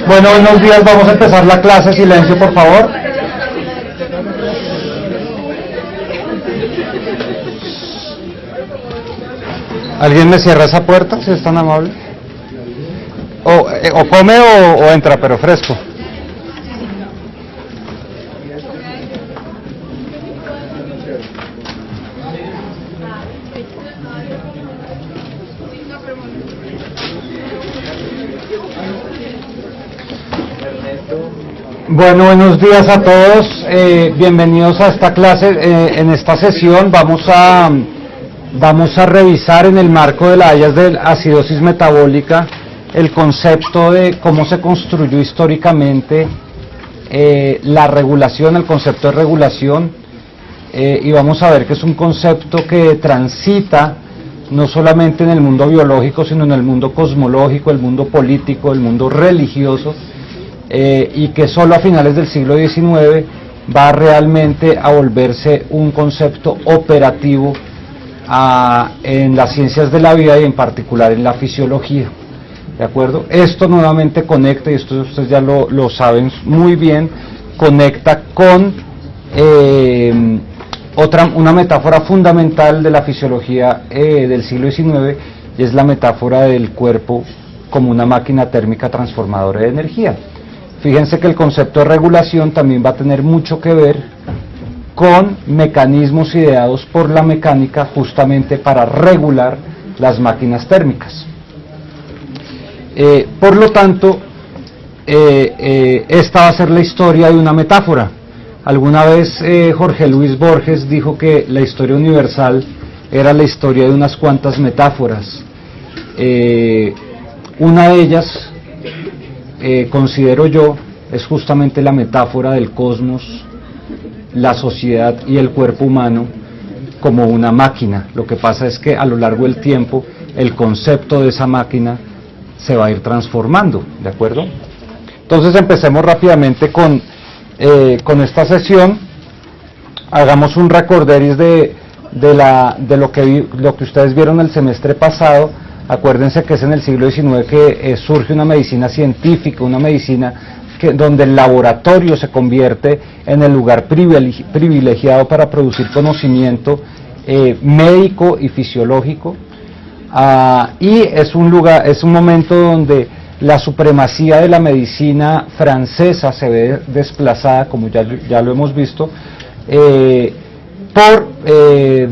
Bueno, buenos días, vamos a empezar la clase. Silencio, por favor. ¿Alguien me cierra esa puerta, si es tan amable? O come o entra, pero fresco. Bueno, buenos días a todos, bienvenidos a esta clase. En esta sesión vamos a revisar en el marco de las áreas de acidosis metabólica el concepto de cómo se construyó históricamente la regulación, el concepto de regulación, y vamos a ver que es un concepto que transita no solamente en el mundo biológico, sino en el mundo cosmológico, el mundo político, el mundo religioso, y que solo a finales del siglo XIX va realmente a volverse un concepto operativo en las ciencias de la vida y en particular en la fisiología. ¿De acuerdo? Esto nuevamente conecta, y esto ustedes ya lo saben muy bien, conecta con una metáfora fundamental de la fisiología del siglo XIX, y es la metáfora del cuerpo como una máquina térmica transformadora de energía. Fíjense que el concepto de regulación también va a tener mucho que ver con mecanismos ideados por la mecánica justamente para regular las máquinas térmicas. Por lo tanto, esta va a ser la historia de una metáfora. Alguna vez Jorge Luis Borges dijo que la historia universal era la historia de unas cuantas metáforas. Una de ellas, considero yo, es justamente la metáfora del cosmos, la sociedad y el cuerpo humano como una máquina. Lo que pasa es que a lo largo del tiempo el concepto de esa máquina se va a ir transformando, ¿de acuerdo? Entonces empecemos rápidamente con esta sesión. Hagamos un recorderis de lo que ustedes vieron el semestre pasado. Acuérdense que es en el siglo XIX que surge una medicina científica, una medicina donde el laboratorio se convierte en el lugar privilegiado para producir conocimiento médico y fisiológico, y es un momento donde la supremacía de la medicina francesa se ve desplazada, como ya lo hemos visto, se ve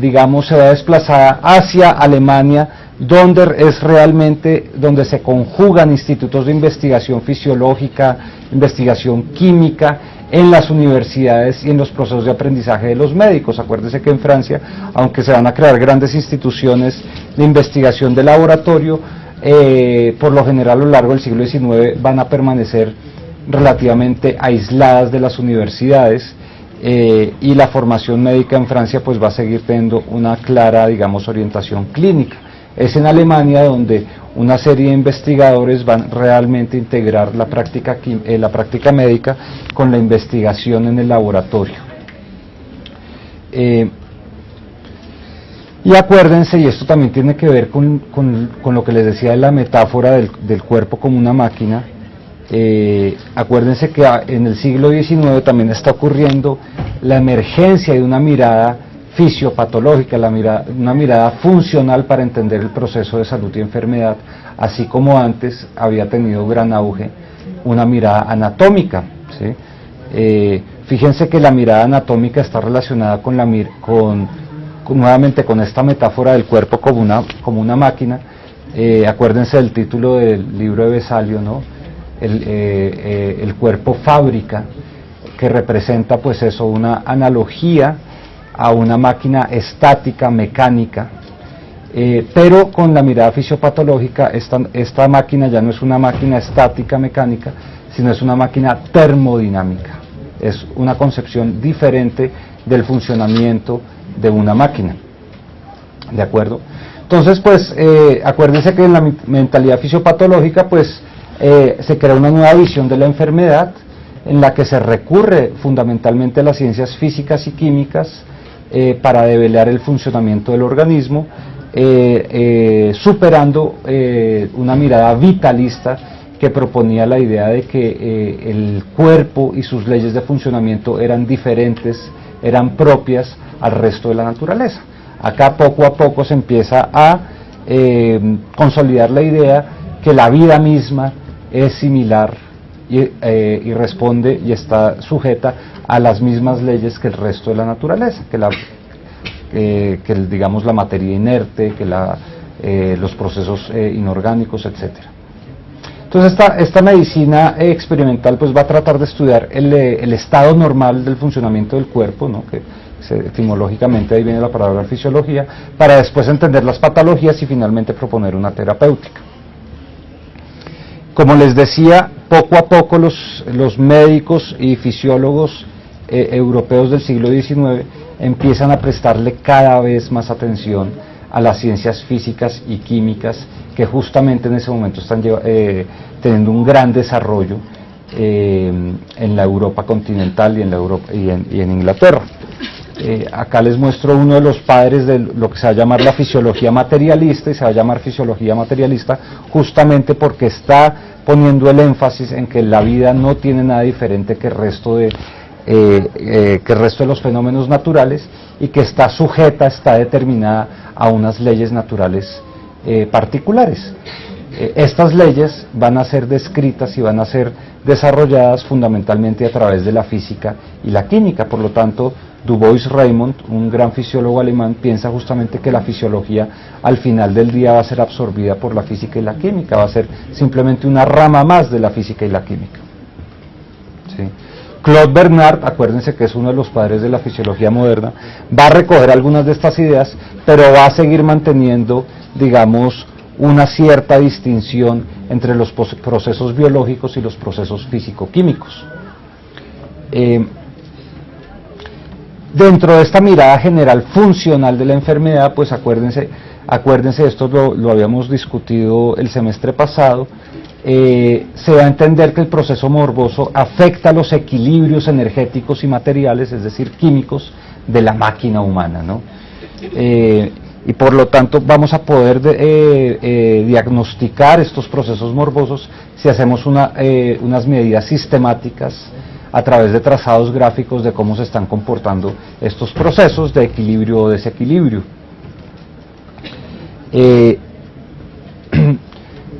desplazada hacia Alemania, donde se conjugan institutos de investigación fisiológica, investigación química en las universidades y en los procesos de aprendizaje de los médicos. Acuérdense que en Francia, aunque se van a crear grandes instituciones de investigación de laboratorio, por lo general a lo largo del siglo XIX van a permanecer relativamente aisladas de las universidades, y la formación médica en Francia pues va a seguir teniendo una clara, digamos, orientación clínica. Es en Alemania donde una serie de investigadores van realmente a integrar la práctica médica con la investigación en el laboratorio. Y acuérdense, y esto también tiene que ver con lo que les decía de la metáfora del cuerpo como una máquina, acuérdense que en el siglo XIX también está ocurriendo la emergencia de una mirada fisiopatológica, una mirada funcional para entender el proceso de salud y enfermedad, así como antes había tenido gran auge una mirada anatómica, ¿sí? Fíjense que la mirada anatómica está relacionada nuevamente con esta metáfora del cuerpo como una máquina. Acuérdense del título del libro de Vesalio, ¿no? El cuerpo fábrica, que representa pues eso, una analogía a una máquina estática, mecánica, pero con la mirada fisiopatológica esta máquina ya no es una máquina estática, mecánica, sino es una máquina termodinámica. Es una concepción diferente del funcionamiento de una máquina, ¿de acuerdo? Entonces, pues, acuérdense que en la mentalidad fisiopatológica, pues, se crea una nueva visión de la enfermedad, en la que se recurre fundamentalmente a las ciencias físicas y químicas para develar el funcionamiento del organismo, superando una mirada vitalista que proponía la idea de que el cuerpo y sus leyes de funcionamiento eran diferentes, eran propias al resto de la naturaleza. Acá poco a poco se empieza a consolidar la idea que la vida misma es similar y responde y está sujeta a las mismas leyes que el resto de la naturaleza, digamos la materia inerte, que los procesos inorgánicos, etcétera. Entonces esta medicina experimental pues va a tratar de estudiar el estado normal del funcionamiento del cuerpo, ¿no? Que etimológicamente ahí viene la palabra fisiología, para después entender las patologías y finalmente proponer una terapéutica. Como les decía, poco a poco los médicos y fisiólogos europeos del siglo XIX empiezan a prestarle cada vez más atención a las ciencias físicas y químicas, que justamente en ese momento están teniendo un gran desarrollo en la Europa continental y en Inglaterra. Acá les muestro uno de los padres de lo que se va a llamar la fisiología materialista, y se va a llamar fisiología materialista justamente porque está poniendo el énfasis en que la vida no tiene nada diferente que el resto de los fenómenos naturales, y que está determinada a unas leyes naturales particulares. Estas leyes van a ser descritas y van a ser desarrolladas fundamentalmente a través de la física y la química. Por lo tanto, Du Bois-Reymond, un gran fisiólogo alemán, piensa justamente que la fisiología al final del día va a ser absorbida por la física y la química, va a ser simplemente una rama más de la física y la química. ¿Sí? Claude Bernard, acuérdense que es uno de los padres de la fisiología moderna, va a recoger algunas de estas ideas, pero va a seguir manteniendo, digamos, una cierta distinción entre los procesos biológicos y los procesos físico-químicos. Dentro de esta mirada general funcional de la enfermedad, pues acuérdense, esto lo habíamos discutido el semestre pasado, se va a entender que el proceso morboso afecta los equilibrios energéticos y materiales, es decir, químicos, de la máquina humana, ¿no? Y por lo tanto vamos a poder diagnosticar estos procesos morbosos si hacemos unas medidas sistemáticas a través de trazados gráficos de cómo se están comportando estos procesos de equilibrio o desequilibrio.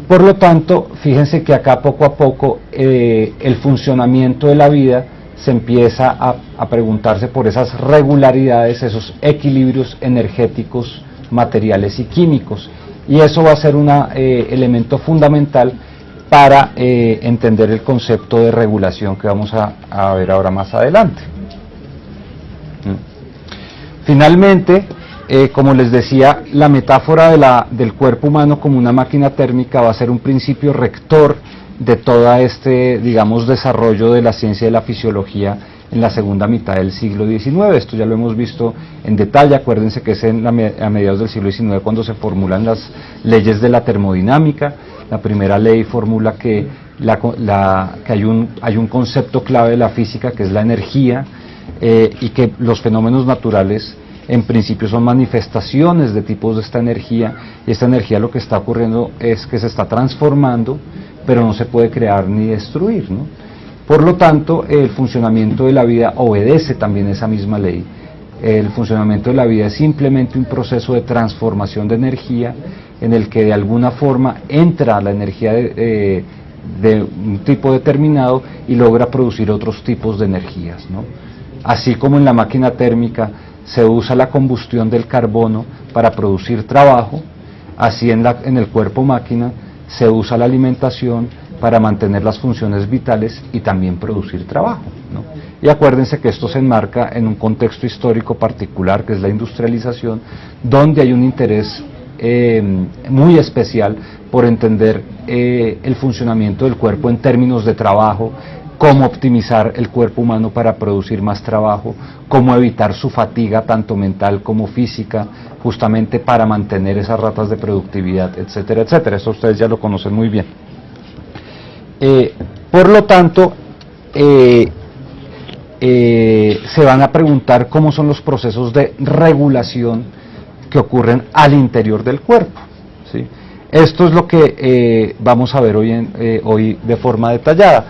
Por lo tanto, fíjense que acá poco a poco el funcionamiento de la vida se empieza a preguntarse por esas regularidades, esos equilibrios energéticos, materiales y químicos, y eso va a ser un elemento fundamental para entender el concepto de regulación que vamos a ver ahora más adelante. Finalmente, como les decía, la metáfora del cuerpo humano como una máquina térmica va a ser un principio rector de todo digamos, desarrollo de la ciencia de la fisiología en la segunda mitad del siglo XIX. Esto ya lo hemos visto en detalle. Acuérdense que es a mediados del siglo XIX cuando se formulan las leyes de la termodinámica. La primera ley formula que hay un concepto clave de la física, que es la energía, y que los fenómenos naturales en principio son manifestaciones de tipos de esta energía, y esta energía lo que está ocurriendo es que se está transformando, pero no se puede crear ni destruir, ¿no? Por lo tanto, el funcionamiento de la vida obedece también esa misma ley. El funcionamiento de la vida es simplemente un proceso de transformación de energía en el que de alguna forma entra la energía de un tipo determinado y logra producir otros tipos de energías, ¿no? Así como en la máquina térmica se usa la combustión del carbono para producir trabajo, así en el cuerpo máquina se usa la alimentación para mantener las funciones vitales y también producir trabajo, ¿no? Y acuérdense que esto se enmarca en un contexto histórico particular, que es la industrialización, donde hay un interés muy especial por entender el funcionamiento del cuerpo en términos de trabajo, cómo optimizar el cuerpo humano para producir más trabajo, cómo evitar su fatiga tanto mental como física, justamente para mantener esas ratas de productividad, etcétera, etcétera. Eso ustedes ya lo conocen muy bien. Por lo tanto, se van a preguntar cómo son los procesos de regulación que ocurren al interior del cuerpo, ¿sí? Esto es lo que vamos a ver hoy de forma detallada.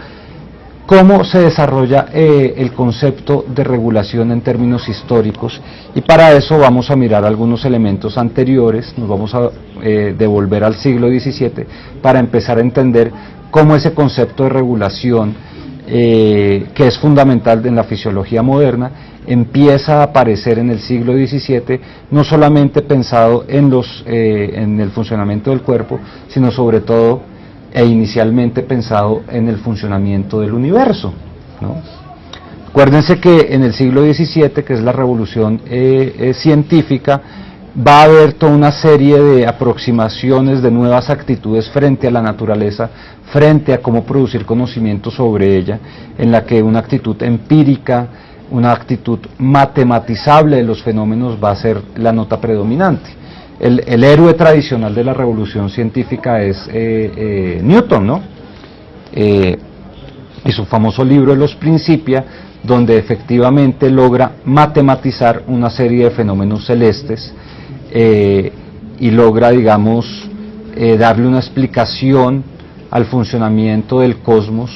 Cómo se desarrolla el concepto de regulación en términos históricos, y para eso vamos a mirar algunos elementos anteriores, nos vamos a devolver al siglo XVII para empezar a entender cómo ese concepto de regulación, que es fundamental en la fisiología moderna, empieza a aparecer en el siglo XVII, no solamente pensado en el funcionamiento del cuerpo, sino sobre todo inicialmente pensado en el funcionamiento del universo, ¿no? Acuérdense que en el siglo XVII, que es la revolución científica, va a haber toda una serie de aproximaciones, de nuevas actitudes frente a la naturaleza, frente a cómo producir conocimiento sobre ella, en la que una actitud empírica, una actitud matematizable de los fenómenos va a ser la nota predominante. El héroe tradicional de la revolución científica es Newton, ¿no? Y su famoso libro de los Principia, donde efectivamente logra matematizar una serie de fenómenos celestes y logra, digamos, darle una explicación al funcionamiento del cosmos,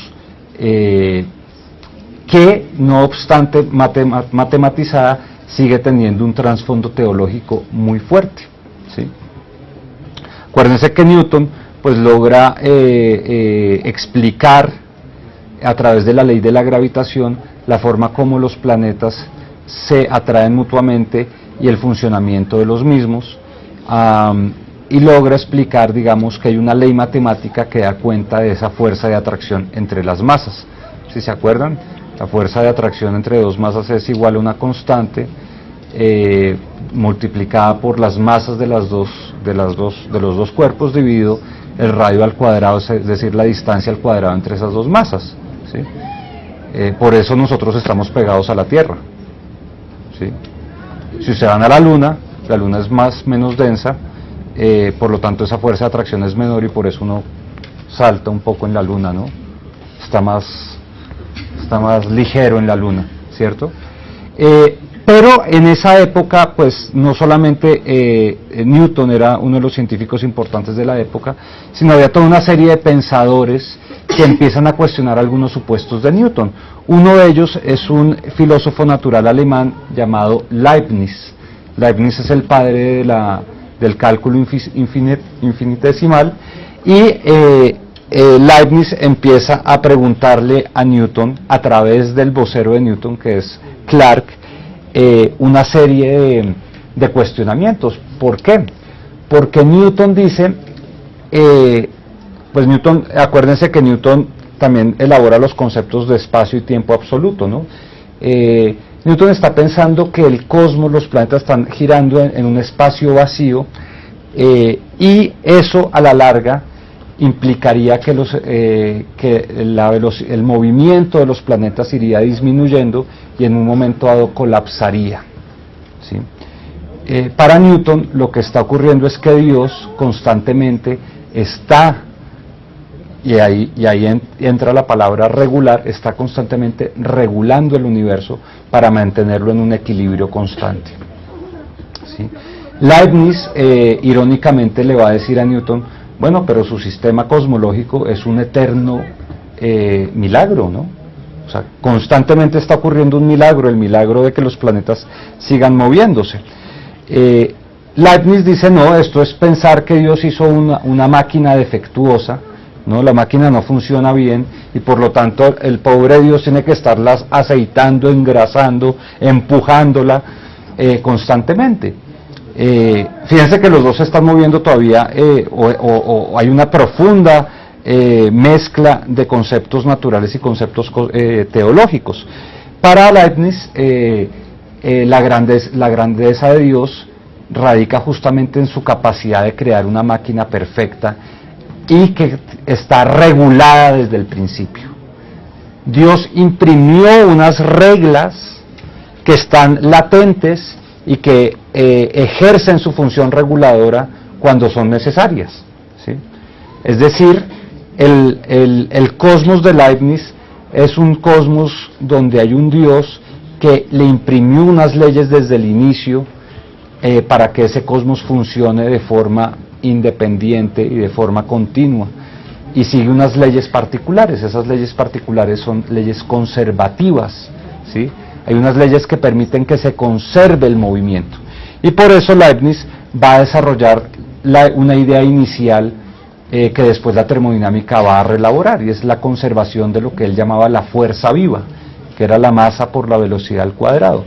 que no obstante matematizada sigue teniendo un trasfondo teológico muy fuerte, ¿sí? Acuérdense que Newton pues logra explicar a través de la ley de la gravitación la forma como los planetas se atraen mutuamente y el funcionamiento de los mismos, y logra explicar, digamos, que hay una ley matemática que da cuenta de esa fuerza de atracción entre las masas. ¿Sí se acuerdan? La fuerza de atracción entre dos masas es igual a una constante multiplicada por las masas de los dos cuerpos dividido el radio al cuadrado, es decir, la distancia al cuadrado entre esas dos masas, ¿sí? Por eso nosotros estamos pegados a la Tierra, ¿sí? Si ustedes van a la Luna es menos densa, por lo tanto esa fuerza de atracción es menor y por eso uno salta un poco en la Luna, ¿no? Está más ligero en la Luna, ¿cierto? Pero en esa época, pues no solamente Newton era uno de los científicos importantes de la época, sino había toda una serie de pensadores que empiezan a cuestionar algunos supuestos de Newton. Uno de ellos es un filósofo natural alemán llamado Leibniz. Leibniz es el padre del cálculo infinitesimal, y Leibniz empieza a preguntarle a Newton, a través del vocero de Newton, que es Clark, una serie de cuestionamientos. ¿Por qué? Porque Newton dice, pues Newton, acuérdense que Newton también elabora los conceptos de espacio y tiempo absoluto, ¿no? Newton está pensando que el cosmos, los planetas están girando en un espacio vacío, y eso a la larga implicaría que el movimiento de los planetas iría disminuyendo y en un momento dado colapsaría, ¿sí? Para Newton lo que está ocurriendo es que Dios constantemente está, y ahí entra la palabra regular, está constantemente regulando el universo para mantenerlo en un equilibrio constante, ¿sí? Leibniz irónicamente le va a decir a Newton, bueno, pero su sistema cosmológico es un eterno milagro, ¿no? O sea, constantemente está ocurriendo un milagro, el milagro de que los planetas sigan moviéndose. Leibniz dice, no, esto es pensar que Dios hizo una máquina defectuosa, ¿no? La máquina no funciona bien y por lo tanto el pobre Dios tiene que estarlas aceitando, engrasando, empujándola constantemente. Fíjense que los dos se están moviendo todavía, o hay una profunda mezcla de conceptos naturales y conceptos teológicos. Para Leibniz, la grandeza de Dios radica justamente en su capacidad de crear una máquina perfecta y que está regulada desde el principio. Dios imprimió unas reglas que están latentes y que ejercen su función reguladora cuando son necesarias, ¿sí? Es decir, el cosmos de Leibniz es un cosmos donde hay un Dios que le imprimió unas leyes desde el inicio para que ese cosmos funcione de forma independiente y de forma continua, y sigue unas leyes particulares. Esas leyes particulares son leyes conservativas, ¿sí? Hay unas leyes que permiten que se conserve el movimiento, y por eso Leibniz va a desarrollar una idea inicial que después la termodinámica va a reelaborar, y es la conservación de lo que él llamaba la fuerza viva, que era la masa por la velocidad al cuadrado.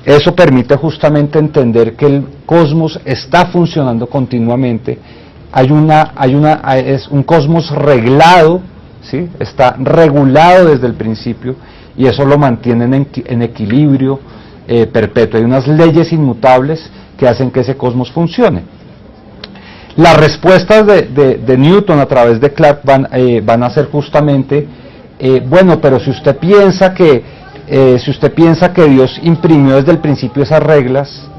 Eso permite justamente entender que el cosmos está funcionando continuamente. Es un cosmos reglado, ¿sí? Está regulado desde el principio, y eso lo mantiene en equilibrio perpetuo. Hay unas leyes inmutables que hacen que ese cosmos funcione. Las respuestas de Newton a través de Clarke van a ser justamente, bueno, pero si usted piensa que Dios imprimió desde el principio esas reglas,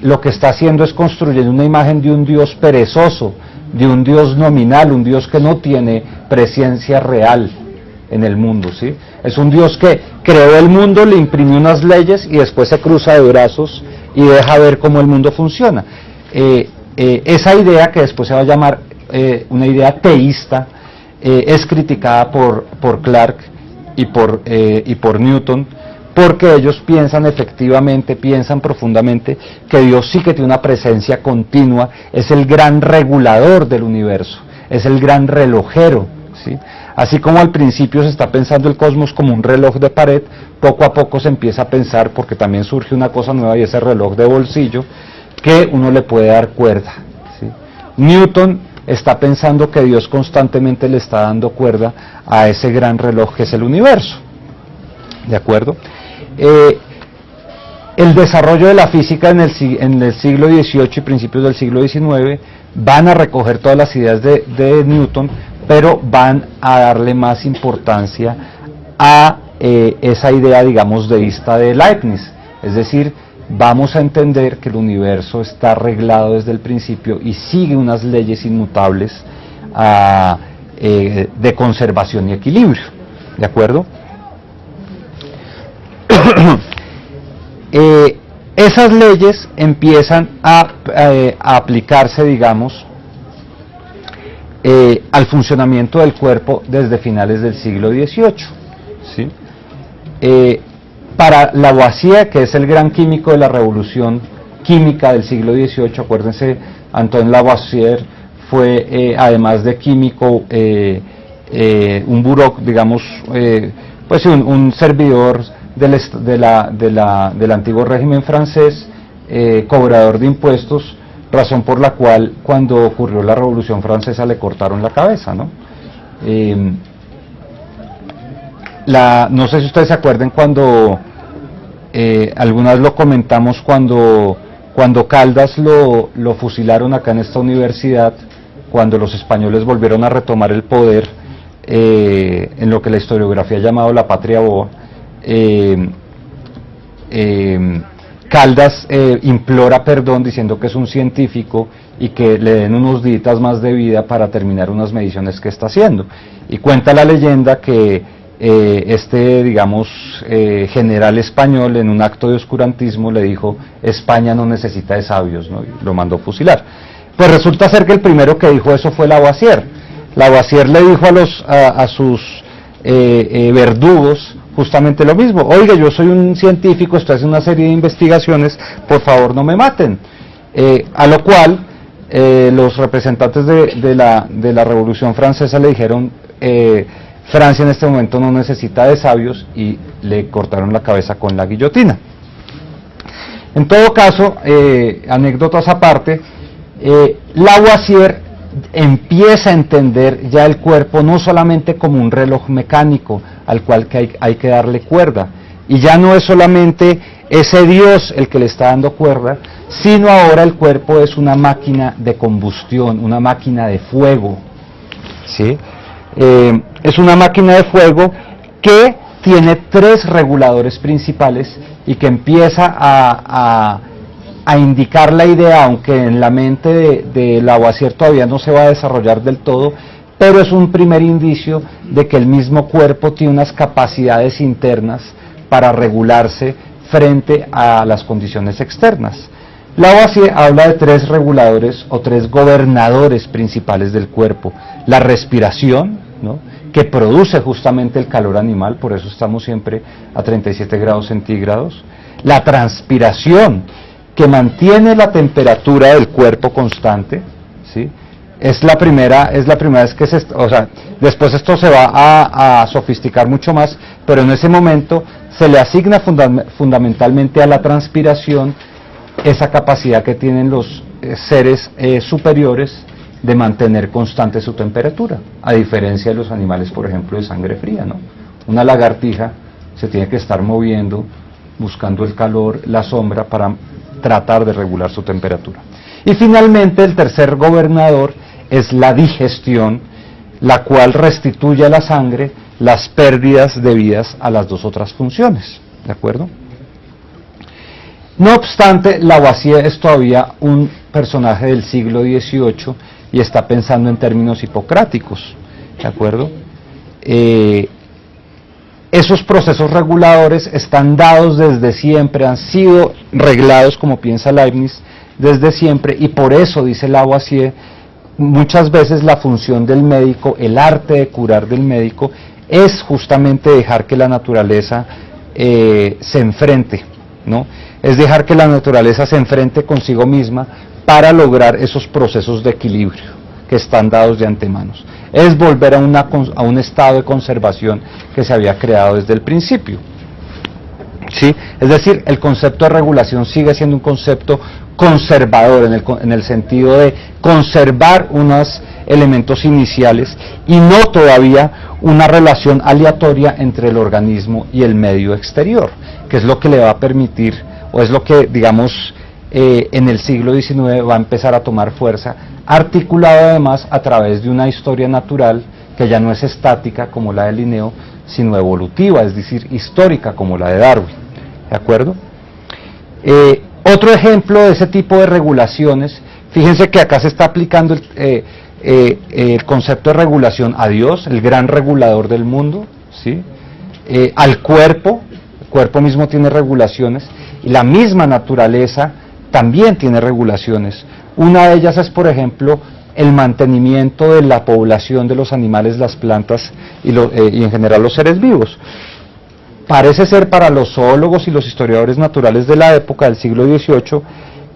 lo que está haciendo es construyendo una imagen de un Dios perezoso, de un Dios nominal, un Dios que no tiene presencia real en el mundo, ¿sí? Es un Dios que creó el mundo, le imprimió unas leyes y después se cruza de brazos y deja ver cómo el mundo funciona. Esa idea, que después se va a llamar una idea teísta, es criticada por Clarke y por Newton, porque ellos piensan profundamente que Dios sí que tiene una presencia continua, es el gran regulador del universo, es el gran relojero, ¿sí? Así como al principio se está pensando el cosmos como un reloj de pared, poco a poco se empieza a pensar, porque también surge una cosa nueva y ese reloj de bolsillo, que uno le puede dar cuerda, ¿sí? Newton está pensando que Dios constantemente le está dando cuerda a ese gran reloj que es el universo, ¿de acuerdo? El desarrollo de la física en el siglo XVIII y principios del siglo XIX van a recoger todas las ideas de Newton, pero van a darle más importancia a esa idea, digamos, deísta de Leibniz, es decir, vamos a entender que el universo está arreglado desde el principio y sigue unas leyes inmutables de conservación y equilibrio, ¿de acuerdo? Esas leyes empiezan a aplicarse, digamos, al funcionamiento del cuerpo desde finales del siglo XVIII, ¿sí? Para Lavoisier, que es el gran químico de la revolución química del siglo XVIII, acuérdense, Antoine Lavoisier fue, además de químico, un buró, digamos, pues un servidor del antiguo régimen francés, cobrador de impuestos, razón por la cual cuando ocurrió la Revolución Francesa le cortaron la cabeza, ¿no? No sé si ustedes se acuerdan cuando, alguna vez lo comentamos, cuando Caldas lo fusilaron acá en esta universidad, cuando los españoles volvieron a retomar el poder, en lo que la historiografía ha llamado la patria boba. Caldas implora perdón diciendo que es un científico y que le den unos días más de vida para terminar unas mediciones que está haciendo, y cuenta la leyenda que digamos, general español, en un acto de oscurantismo, le dijo: España no necesita de sabios, ¿no? Y lo mandó fusilar. Pues resulta ser que el primero que dijo eso fue Lavoisier. Lavoisier le dijo a sus verdugos justamente lo mismo: oiga, yo soy un científico, estoy haciendo una serie de investigaciones, por favor no me maten. A lo cual los representantes de la Revolución Francesa le dijeron: Francia en este momento no necesita de sabios, y le cortaron la cabeza con la guillotina. En todo caso, anécdotas aparte, Lavoisier empieza a entender ya el cuerpo no solamente como un reloj mecánico al cual hay que darle cuerda, y ya no es solamente ese Dios el que le está dando cuerda, sino ahora el cuerpo es una máquina de combustión, una máquina de fuego, ¿sí? Es una máquina de fuego que tiene 3 reguladores principales y que empieza a indicar la idea, aunque en la mente de Lavoisier todavía no se va a desarrollar del todo, pero es un primer indicio de que el mismo cuerpo tiene unas capacidades internas para regularse frente a las condiciones externas. Lavoisier habla de tres reguladores o tres gobernadores principales del cuerpo. La respiración, ¿no?, que produce justamente el calor animal, por eso estamos siempre a 37 grados centígrados. La transpiración, que mantiene la temperatura del cuerpo constante, ¿sí? Es la primera vez que después esto se va a sofisticar mucho más, pero en ese momento se le asigna fundamentalmente a la transpiración esa capacidad que tienen los seres superiores de mantener constante su temperatura, a diferencia de los animales, por ejemplo, de sangre fría, ¿no? Una lagartija se tiene que estar moviendo, buscando el calor, la sombra, para tratar de regular su temperatura. Y finalmente, el tercer gobernador es la digestión, la cual restituye a la sangre las pérdidas debidas a las dos otras funciones, ¿de acuerdo? No obstante, Lavoisier es todavía un personaje del siglo XVIII y está pensando en términos hipocráticos, ¿de acuerdo? Esos procesos reguladores están dados desde siempre, han sido reglados, como piensa Leibniz, desde siempre, y por eso, dice Lavoisier, muchas veces la función del médico, el arte de curar del médico, es justamente dejar que la naturaleza se enfrente, ¿no? Es dejar que la naturaleza se enfrente consigo misma para lograr esos procesos de equilibrio que están dados de antemano. Es volver a un estado de conservación que se había creado desde el principio, ¿sí? Es decir, el concepto de regulación sigue siendo un concepto conservador en el sentido de conservar unos elementos iniciales y no todavía una relación aleatoria entre el organismo y el medio exterior, que es lo que le va a permitir, o es lo que, digamos, en el siglo XIX va a empezar a tomar fuerza, articulado además a través de una historia natural que ya no es estática como la de Linneo, sino evolutiva, es decir, histórica como la de Darwin, ¿de acuerdo? Otro ejemplo de ese tipo de regulaciones, fíjense que acá se está aplicando el concepto de regulación a Dios, el gran regulador del mundo, ¿sí? Al cuerpo, el cuerpo mismo tiene regulaciones, y la misma naturaleza también tiene regulaciones. Una de ellas es, por ejemplo, el mantenimiento de la población de los animales, las plantas y en general los seres vivos. Parece ser para los zoólogos y los historiadores naturales de la época del siglo XVIII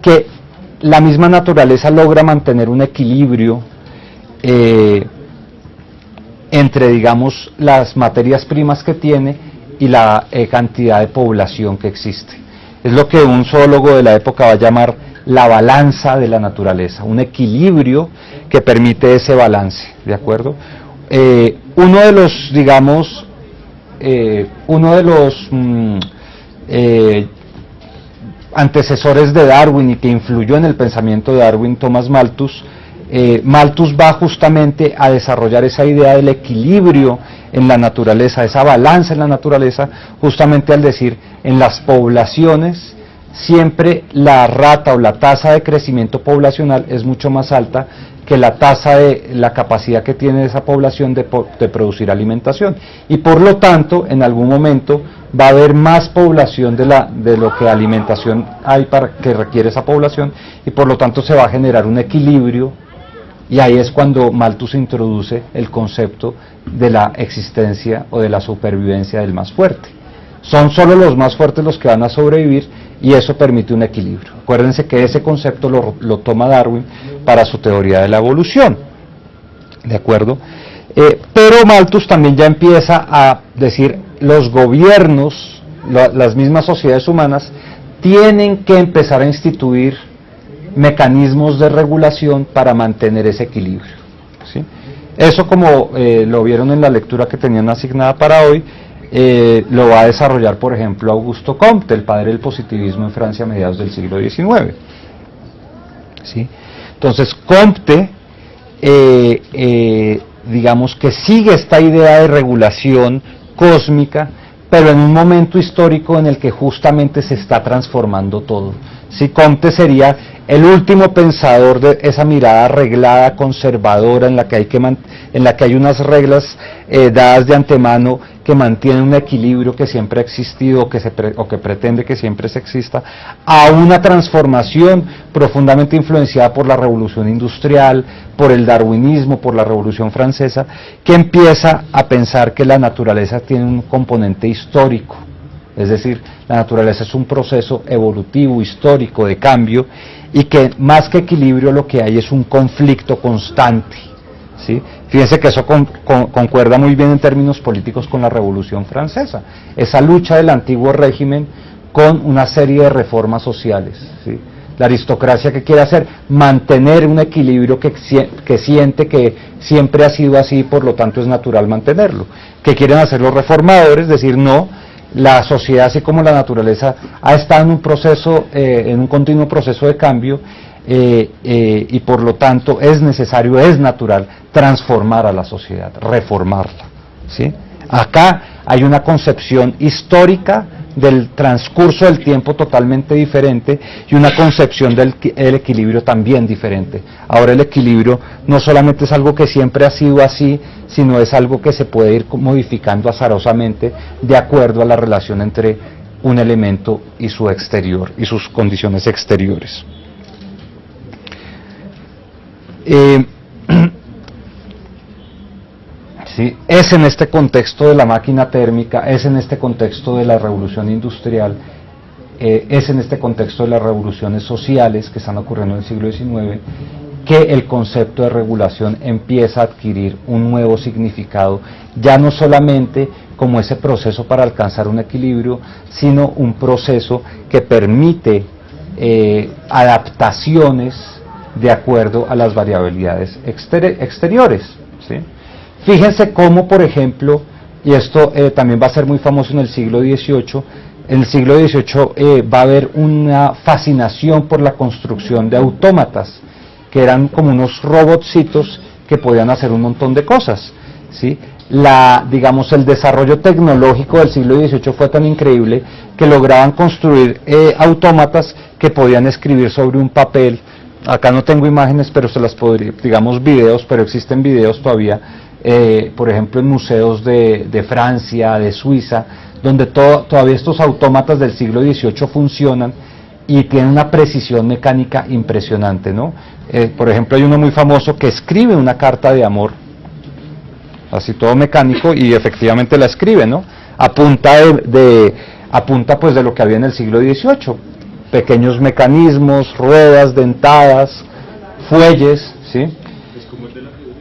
que la misma naturaleza logra mantener un equilibrio entre, digamos, las materias primas que tiene y la cantidad de población que existe. Es lo que un zoólogo de la época va a llamar la balanza de la naturaleza, un equilibrio que permite ese balance, ¿de acuerdo? Uno de los, digamos, antecesores de Darwin y que influyó en el pensamiento de Darwin, Thomas Malthus, Malthus va justamente a desarrollar esa idea del equilibrio en la naturaleza, esa balanza en la naturaleza, justamente al decir, en las poblaciones siempre la rata o la tasa de crecimiento poblacional es mucho más alta que la tasa de la capacidad que tiene esa población de producir alimentación, y por lo tanto en algún momento va a haber más población de lo que alimentación hay para que requiere esa población, y por lo tanto se va a generar un equilibrio, y ahí es cuando Malthus introduce el concepto de la existencia o de la supervivencia del más fuerte. Son solo los más fuertes los que van a sobrevivir, y eso permite un equilibrio. Acuérdense que ese concepto lo toma Darwin para su teoría de la evolución, ¿de acuerdo? Pero Malthus también ya empieza a decir, los gobiernos, las mismas sociedades humanas, tienen que empezar a instituir mecanismos de regulación para mantener ese equilibrio, ¿sí? Eso, como lo vieron en la lectura que tenían asignada para hoy, lo va a desarrollar, por ejemplo, Augusto Comte, el padre del positivismo en Francia a mediados del siglo XIX, ¿sí? Entonces, Comte, digamos que sigue esta idea de regulación cósmica, pero en un momento histórico en el que justamente se está transformando todo. Si Comte sería el último pensador de esa mirada arreglada, conservadora, en la que hay unas reglas dadas de antemano que mantiene un equilibrio que siempre ha existido o que pretende que siempre se exista, a una transformación profundamente influenciada por la revolución industrial, por el darwinismo, por la revolución francesa, que empieza a pensar que la naturaleza tiene un componente histórico. Es decir, la naturaleza es un proceso evolutivo, histórico, de cambio, y que más que equilibrio lo que hay es un conflicto constante, ¿sí? Fíjense que eso concuerda muy bien en términos políticos con la Revolución Francesa, esa lucha del antiguo régimen con una serie de reformas sociales, ¿sí? La aristocracia, ¿qué quiere hacer? Mantener un equilibrio que siente que siempre ha sido así, por lo tanto es natural mantenerlo. ¿Qué quieren hacer los reformadores? Decir, no, la sociedad, así como la naturaleza, ha estado en un proceso, en un continuo proceso de cambio, y por lo tanto es necesario, es natural, transformar a la sociedad, reformarla, ¿sí? Acá hay una concepción histórica del transcurso del tiempo totalmente diferente y una concepción del equilibrio también diferente. Ahora el equilibrio no solamente es algo que siempre ha sido así, sino es algo que se puede ir modificando azarosamente de acuerdo a la relación entre un elemento y su exterior y sus condiciones exteriores. ¿Sí? Es en este contexto de la máquina térmica, es en este contexto de la revolución industrial, es en este contexto de las revoluciones sociales que están ocurriendo en el siglo XIX, que el concepto de regulación empieza a adquirir un nuevo significado, ya no solamente como ese proceso para alcanzar un equilibrio, sino un proceso que permite adaptaciones de acuerdo a las variabilidades exteriores, ¿sí? Fíjense cómo, por ejemplo, y esto también va a ser muy famoso en el siglo XVIII, en el siglo XVIII va a haber una fascinación por la construcción de autómatas, que eran como unos robotcitos que podían hacer un montón de cosas, ¿sí? Digamos, el desarrollo tecnológico del siglo XVIII fue tan increíble que lograban construir autómatas que podían escribir sobre un papel. Acá no tengo imágenes, pero se las podría, digamos videos, pero existen videos todavía, por ejemplo en museos de Francia, de Suiza, donde todavía estos autómatas del siglo XVIII funcionan y tienen una precisión mecánica impresionante, ¿no? Por ejemplo, hay uno muy famoso que escribe una carta de amor, así todo mecánico, y efectivamente la escribe, ¿no? A punta pues de lo que había en el siglo XVIII, pequeños mecanismos, ruedas dentadas, fuelles, ¿sí? Es como el del ajedrez.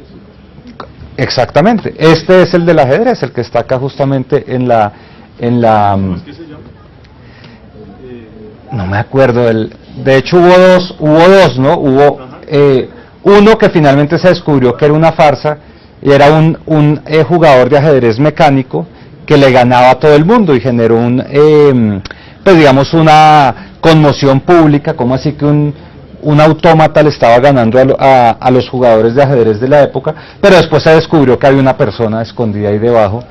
Exactamente, este es el del ajedrez, el que está acá justamente en la ¿cómo es que se llama? No me acuerdo, de hecho hubo dos, ¿no? Hubo uno que finalmente se descubrió que era una farsa, y era un jugador de ajedrez mecánico que le ganaba a todo el mundo y generó pues digamos una conmoción pública, como así que un autómata le estaba ganando a los jugadores de ajedrez de la época, pero después se descubrió que había una persona escondida ahí debajo,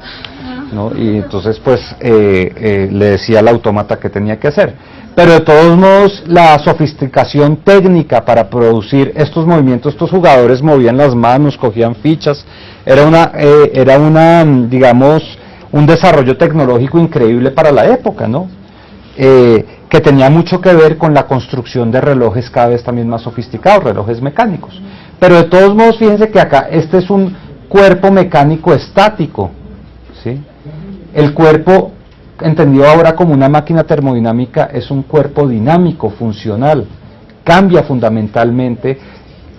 ¿no? Y entonces pues le decía al autómata qué tenía que hacer. Pero de todos modos, la sofisticación técnica para producir estos movimientos, estos jugadores movían las manos, cogían fichas, era una digamos, un desarrollo tecnológico increíble para la época, ¿no? Que tenía mucho que ver con la construcción de relojes cada vez también más sofisticados, relojes mecánicos. Pero de todos modos, fíjense que acá este es un cuerpo mecánico estático, ¿sí? El cuerpo, entendido ahora como una máquina termodinámica, es un cuerpo dinámico, funcional. Cambia fundamentalmente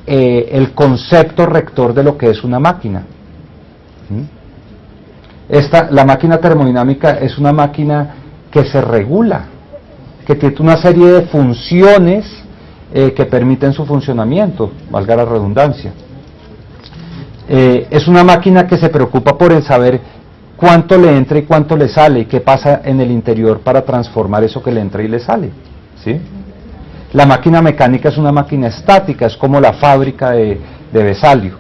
el concepto rector de lo que es una máquina. La máquina termodinámica es una máquina que se regula, que tiene una serie de funciones que permiten su funcionamiento, valga la redundancia. Es una máquina que se preocupa por el saber cuánto le entra y cuánto le sale, y qué pasa en el interior para transformar eso que le entra y le sale, ¿sí? La máquina mecánica es una máquina estática, es como la fábrica de Vesalio.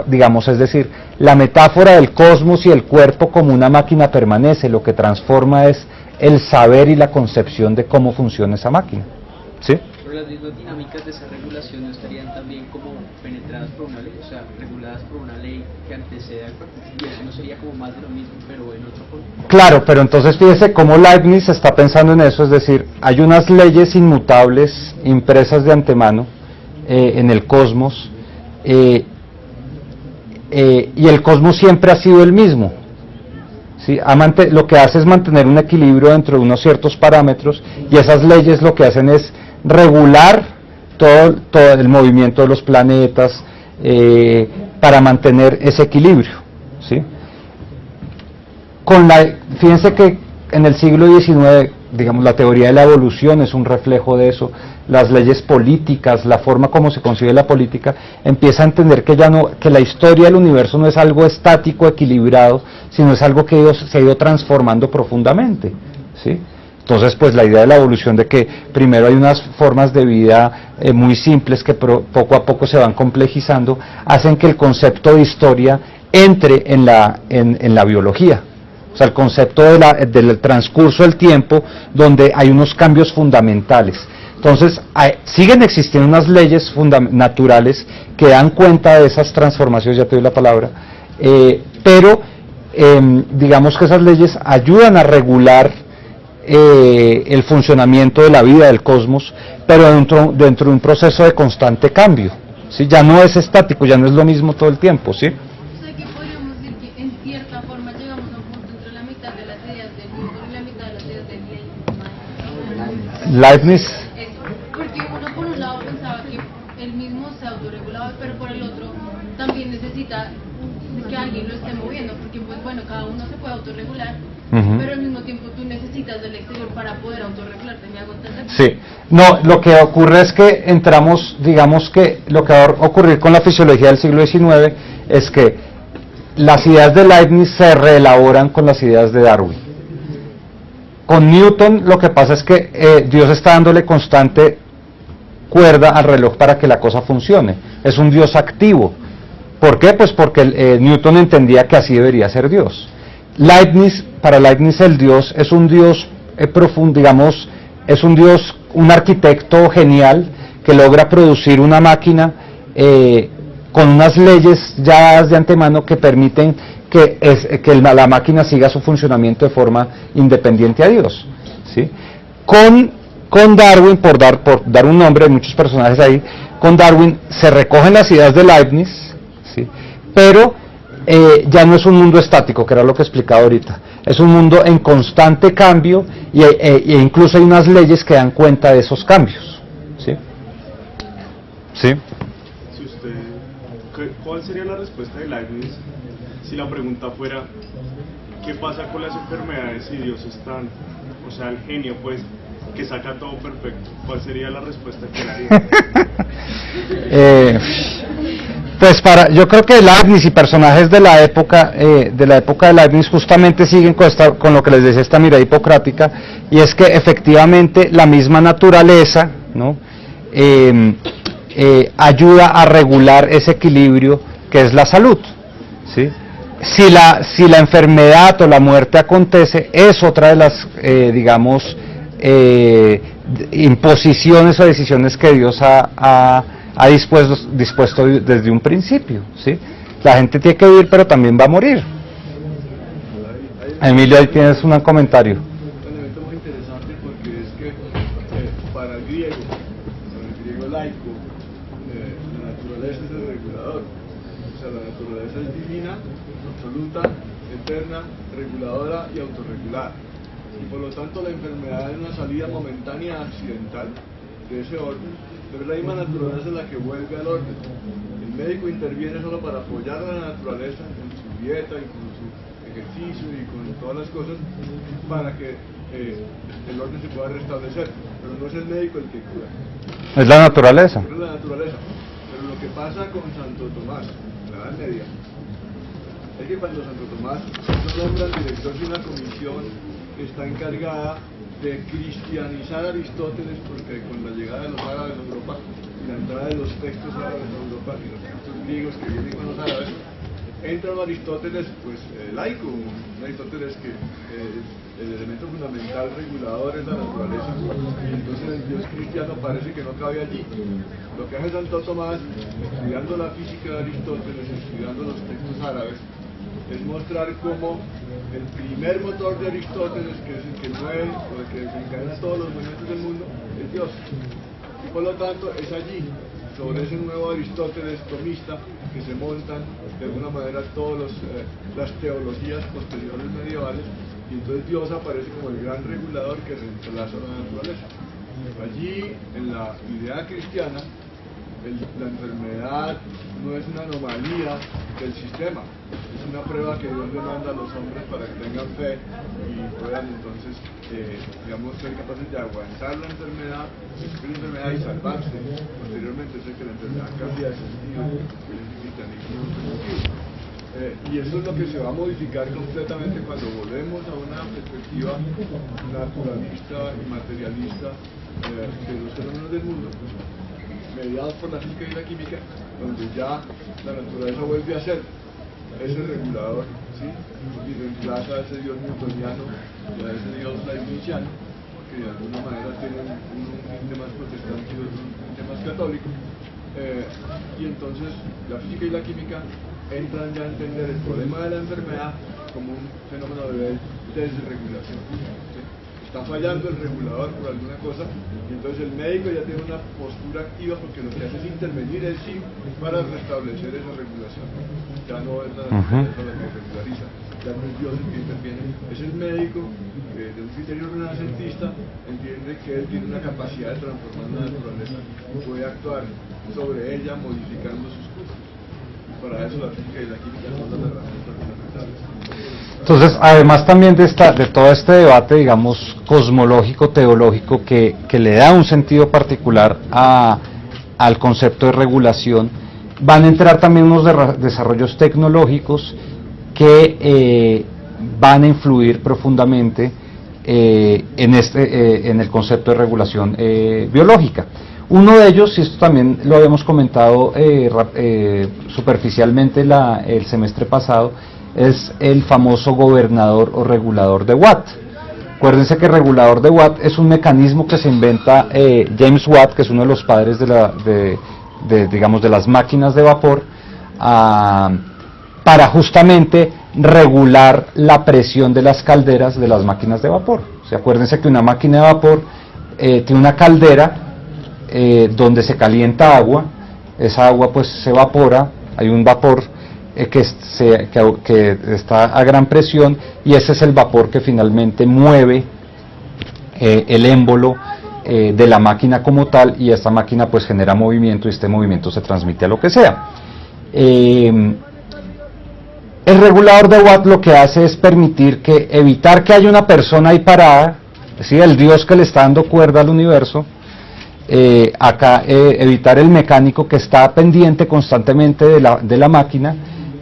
Digamos, es decir, la metáfora del cosmos y el cuerpo como una máquina permanece, lo que transforma es el saber y la concepción de cómo funciona esa máquina, ¿sí? pero las mismas dinámicas de esa regulación no estarían también como penetradas por una ley, o sea, reguladas por una ley que anteceda, y eso no sería como más de lo mismo, pero en otra forma. Claro, pero entonces fíjese cómo Leibniz está pensando en eso, es decir, hay unas leyes inmutables impresas de antemano en el cosmos, y el cosmos siempre ha sido el mismo. ¿Sí? Lo que hace es mantener un equilibrio dentro de unos ciertos parámetros, y esas leyes lo que hacen es regular todo el movimiento de los planetas para mantener ese equilibrio. ¿Sí? Fíjense que en el siglo XIX, digamos, la teoría de la evolución es un reflejo de eso. Las leyes políticas, la forma como se concibe la política, empieza a entender que la historia del universo no es algo estático, equilibrado, sino es algo que se ha ido transformando profundamente, ¿sí? Entonces, pues la idea de la evolución, de que primero hay unas formas de vida muy simples que poco a poco se van complejizando, hacen que el concepto de historia entre en la biología. O sea, el concepto del transcurso del tiempo, donde hay unos cambios fundamentales. Entonces, siguen existiendo unas leyes naturales que dan cuenta de esas transformaciones, ya te doy la palabra, pero digamos que esas leyes ayudan a regular el funcionamiento de la vida del cosmos, pero dentro de un proceso de constante cambio, ¿sí? Ya no es estático, ya no es lo mismo todo el tiempo, ¿sí? Leibniz. Porque uno por un lado pensaba que él mismo se autorregulaba, pero por el otro también necesita que alguien lo esté moviendo, porque pues bueno, cada uno se puede autorregular, pero al mismo tiempo tú necesitas del exterior para poder autorregularte, ¿me hago entender? Sí, no, lo que ocurre es que digamos que lo que va a ocurrir con la fisiología del siglo XIX es que las ideas de Leibniz se reelaboran con las ideas de Darwin. Con Newton lo que pasa es que Dios está dándole constante cuerda al reloj para que la cosa funcione. Es un Dios activo. ¿Por qué? Pues porque Newton entendía que así debería ser Dios. Para Leibniz el Dios es un Dios profundo, digamos, es un Dios, un arquitecto genial que logra producir una máquina con unas leyes ya dadas de antemano que permiten que la máquina siga su funcionamiento de forma independiente a Dios, ¿sí? Con Darwin, por dar un nombre, hay muchos personajes ahí, con Darwin se recogen las ideas de Leibniz, ¿sí? Pero ya no es un mundo estático, que era lo que explicaba ahorita, es un mundo en constante cambio e incluso hay unas leyes que dan cuenta de esos cambios, ¿sí? ¿Sí? ¿Cuál sería la respuesta de Leibniz si la pregunta fuera ¿qué pasa con las enfermedades si Dios es tan, o sea, el genio pues, que saca todo perfecto? ¿Cuál sería la respuesta que daría? Pues yo creo que Leibniz y personajes de la época de Leibniz justamente siguen con lo que les decía esta mirada hipocrática, y es que efectivamente la misma naturaleza, ¿no? Ayuda a regular ese equilibrio que es la salud, ¿sí? Si la enfermedad o la muerte acontece, es otra de las, digamos, imposiciones o decisiones que Dios ha dispuesto desde un principio, ¿sí? La gente tiene que vivir, pero también va a morir. Emilio, ahí tienes un comentario. Un elemento muy interesante, porque es que para el griego laico, la naturaleza es el regulador. O sea, la naturaleza es divina, absoluta, eterna, reguladora y autorregular. Y por lo tanto la enfermedad es una salida momentánea accidental de ese orden, pero es la misma naturaleza la que vuelve al orden. El médico interviene solo para apoyar a la naturaleza en su dieta y con su ejercicio y con todas las cosas para que el orden se pueda restablecer, pero no es el médico el que cura. Es la naturaleza. Es la naturaleza. Pero lo que pasa con Santo Tomás, en la Edad Media, es que cuando Santo Tomás nombra al director de una comisión que está encargada de cristianizar a Aristóteles, porque con la llegada de los árabes a Europa y la entrada de los textos árabes a Europa y los textos griegos que vienen con los árabes, entra un Aristóteles pues laico, un Aristóteles que el elemento fundamental regulador es la naturaleza, y entonces el Dios cristiano parece que no cabe allí. Lo que hace Santo Tomás, estudiando la física de Aristóteles, estudiando los textos árabes, es mostrar cómo el primer motor de Aristóteles, que es el que mueve o el que desencadena todos los movimientos del mundo, es Dios. Y por lo tanto es allí, sobre ese nuevo Aristóteles tomista, que se montan de alguna manera todas las teologías posteriores medievales, y entonces Dios aparece como el gran regulador que reemplaza a la naturaleza. Allí, en la idea cristiana, la enfermedad no es una anomalía del sistema, es una prueba que Dios le manda a los hombres para que tengan fe y puedan entonces, digamos, ser capaces de aguantar la enfermedad, sufrir la enfermedad y salvarse. Posteriormente sé que la enfermedad cambia de sentido, que es el cristianismo. Y eso es lo que se va a modificar completamente cuando volvemos a una perspectiva naturalista y materialista de los fenómenos del mundo, mediados por la física y la química, donde ya la naturaleza vuelve a ser ese regulador, ¿sí? Y reemplaza a ese Dios newtoniano y a ese Dios leibniziano, que de alguna manera tiene un tinte más protestante y otro un tinte más católico. Y entonces la física y la química entran ya a entender el problema de la enfermedad como un fenómeno de desregulación. ¿Sí? Está fallando el regulador por alguna cosa, y entonces el médico ya tiene una postura activa porque lo que hace es intervenir en sí para restablecer esa regulación. Ya no es la naturaleza la que regulariza, ya no es Dios el que interviene, es el médico que de un criterio renacentista entiende que él tiene una capacidad de transformar la naturaleza y puede actuar sobre ella modificando sus cursos. Para eso la física y la química son las herramientas fundamentales. Entonces, además también de todo este debate, digamos, cosmológico, teológico, que le da un sentido particular al concepto de regulación, van a entrar también unos desarrollos tecnológicos que van a influir profundamente en el concepto de regulación biológica. Uno de ellos, y esto también lo habíamos comentado superficialmente el semestre pasado, es el famoso gobernador o regulador de Watt. Acuérdense que el regulador de Watt es un mecanismo que se inventa James Watt, que es uno de los padres digamos, de las máquinas de vapor, para justamente regular la presión de las calderas de las máquinas de vapor. O sea, acuérdense que una máquina de vapor tiene una caldera donde se calienta agua, esa agua pues se evapora, hay un vapor que está a gran presión, y ese es el vapor que finalmente mueve el émbolo de la máquina como tal, y esta máquina pues genera movimiento, y este movimiento se transmite a lo que sea. El regulador de Watt lo que hace es evitar que haya una persona ahí parada, ¿sí? El Dios que le está dando cuerda al universo, evitar el mecánico que está pendiente constantemente de la máquina,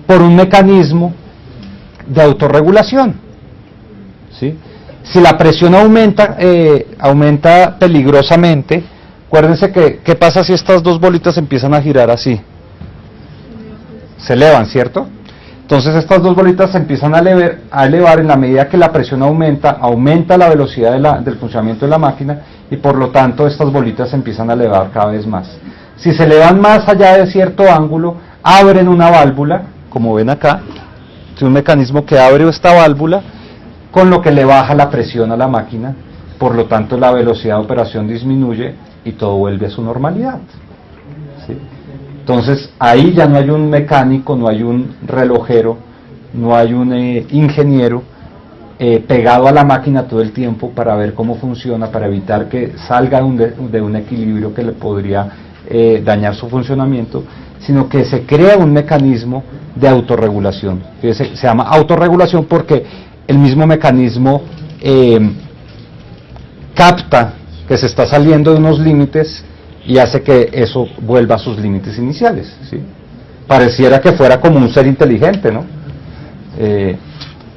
por un mecanismo de autorregulación, ¿sí? Si la presión aumenta peligrosamente, acuérdense que ¿qué pasa si estas dos bolitas empiezan a girar así? Se elevan, ¿cierto? Entonces estas dos bolitas se empiezan a elevar en la medida que la presión aumenta la velocidad del funcionamiento de la máquina, y por lo tanto estas bolitas se empiezan a elevar cada vez más. Si se elevan más allá de cierto ángulo, abren una válvula, como ven acá, es un mecanismo que abre esta válvula, con lo que le baja la presión a la máquina, por lo tanto la velocidad de operación disminuye y todo vuelve a su normalidad, ¿sí? Entonces ahí ya no hay un mecánico, no hay un relojero, no hay un ingeniero pegado a la máquina todo el tiempo para ver cómo funciona, para evitar que salga de un equilibrio que le podría dañar su funcionamiento, sino que se crea un mecanismo de autorregulación. Fíjese, se llama autorregulación porque el mismo mecanismo capta que se está saliendo de unos límites y hace que eso vuelva a sus límites iniciales, ¿sí? Pareciera que fuera como un ser inteligente, ¿no?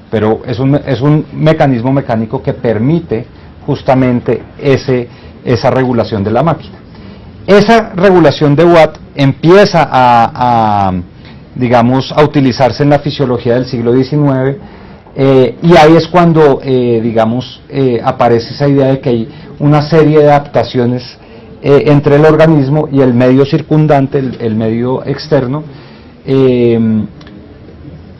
Pero es un mecanismo mecánico que permite justamente esa regulación de la máquina. Esa regulación de Watt empieza a digamos, a utilizarse en la fisiología del siglo XIX, y ahí es cuando, digamos, aparece esa idea de que hay una serie de adaptaciones entre el organismo y el medio circundante, el medio externo,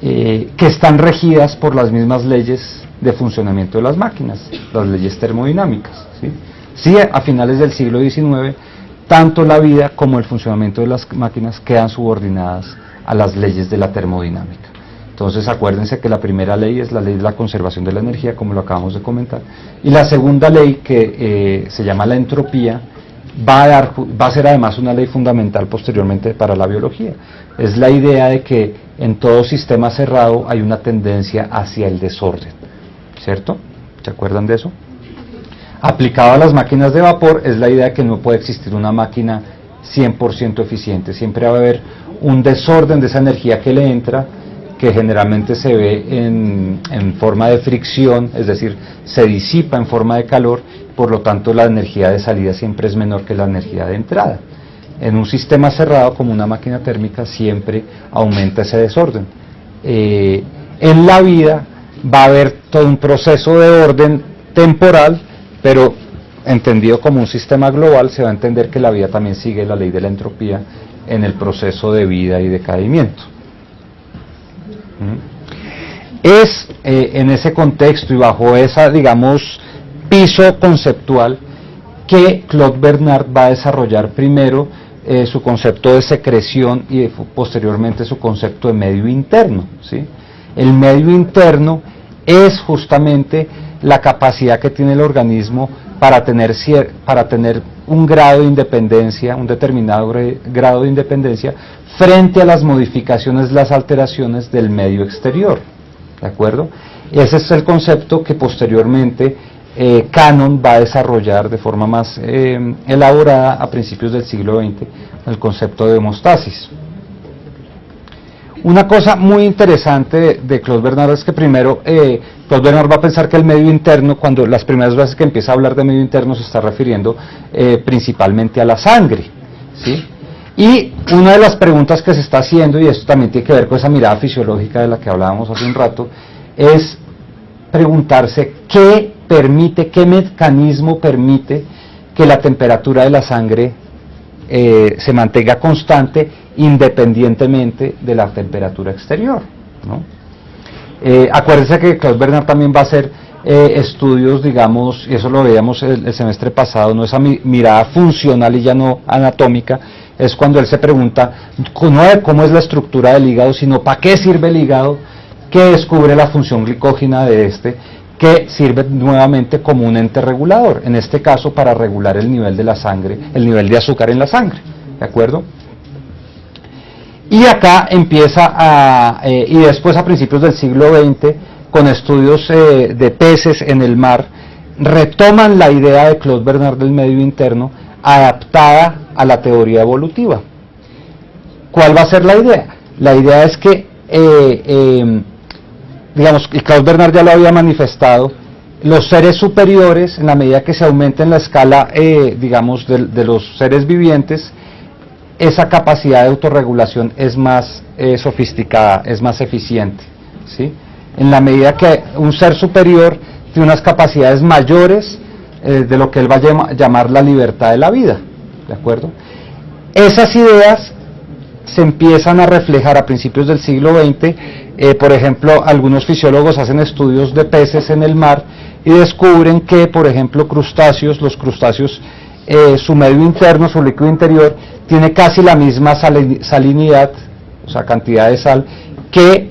que están regidas por las mismas leyes de funcionamiento de las máquinas, las leyes termodinámicas, ¿sí? Sí, a finales del siglo XIX, tanto la vida como el funcionamiento de las máquinas quedan subordinadas a las leyes de la termodinámica. Entonces acuérdense que la primera ley es la ley de la conservación de la energía, como lo acabamos de comentar, y la segunda ley, que se llama la entropía, va a ser además una ley fundamental posteriormente para la biología. Es la idea de que en todo sistema cerrado hay una tendencia hacia el desorden, ¿cierto? ¿Se acuerdan de eso? Aplicado a las máquinas de vapor es la idea de que no puede existir una máquina 100% eficiente, siempre va a haber un desorden de esa energía que le entra, que generalmente se ve en forma de fricción, es decir, se disipa en forma de calor, por lo tanto la energía de salida siempre es menor que la energía de entrada. En un sistema cerrado como una máquina térmica siempre aumenta ese desorden. En la vida va a haber todo un proceso de orden temporal, pero entendido como un sistema global se va a entender que la vida también sigue la ley de la entropía en el proceso de vida y decaimiento. Es en ese contexto y bajo esa, digamos, piso conceptual que Claude Bernard va a desarrollar primero su concepto de secreción y posteriormente su concepto de medio interno, ¿sí? El medio interno es justamente la capacidad que tiene el organismo para tener un grado de independencia, un determinado grado de independencia frente a las modificaciones, las alteraciones del medio exterior, ¿de acuerdo? Ese es el concepto que posteriormente Cannon va a desarrollar de forma más elaborada a principios del siglo XX, el concepto de homeostasis. Una cosa muy interesante de Claude Bernard es que primero Claude Bernard va a pensar que el medio interno, cuando las primeras veces que empieza a hablar de medio interno se está refiriendo principalmente a la sangre, ¿sí? Y una de las preguntas que se está haciendo, y esto también tiene que ver con esa mirada fisiológica de la que hablábamos hace un rato, es preguntarse qué mecanismo permite que la temperatura de la sangre se mantenga constante independientemente de la temperatura exterior, ¿no? Acuérdense que Claude Bernard también va a hacer estudios, digamos, y eso lo veíamos el semestre pasado, no esa mirada funcional y ya no anatómica, es cuando él se pregunta no de cómo es la estructura del hígado, sino para qué sirve el hígado, que descubre la función glicógena de que sirve nuevamente como un ente regulador, en este caso para regular el nivel de la sangre, el nivel de azúcar en la sangre, ¿de acuerdo? Y acá empieza y después a principios del siglo XX, con estudios de peces en el mar, retoman la idea de Claude Bernard del medio interno, adaptada a la teoría evolutiva. ¿Cuál va a ser la idea? La idea es que, digamos, y Claude Bernard ya lo había manifestado, los seres superiores, en la medida que se aumenta en la escala, digamos, de los seres vivientes, esa capacidad de autorregulación es más sofisticada, es más eficiente, ¿sí? En la medida que un ser superior tiene unas capacidades mayores de lo que él va a llamar la libertad de la vida, ¿de acuerdo? Esas ideas se empiezan a reflejar a principios del siglo XX, por ejemplo, algunos fisiólogos hacen estudios de peces en el mar y descubren que, por ejemplo, los crustáceos, su medio interno, su líquido interior, tiene casi la misma salinidad, o sea, cantidad de sal, que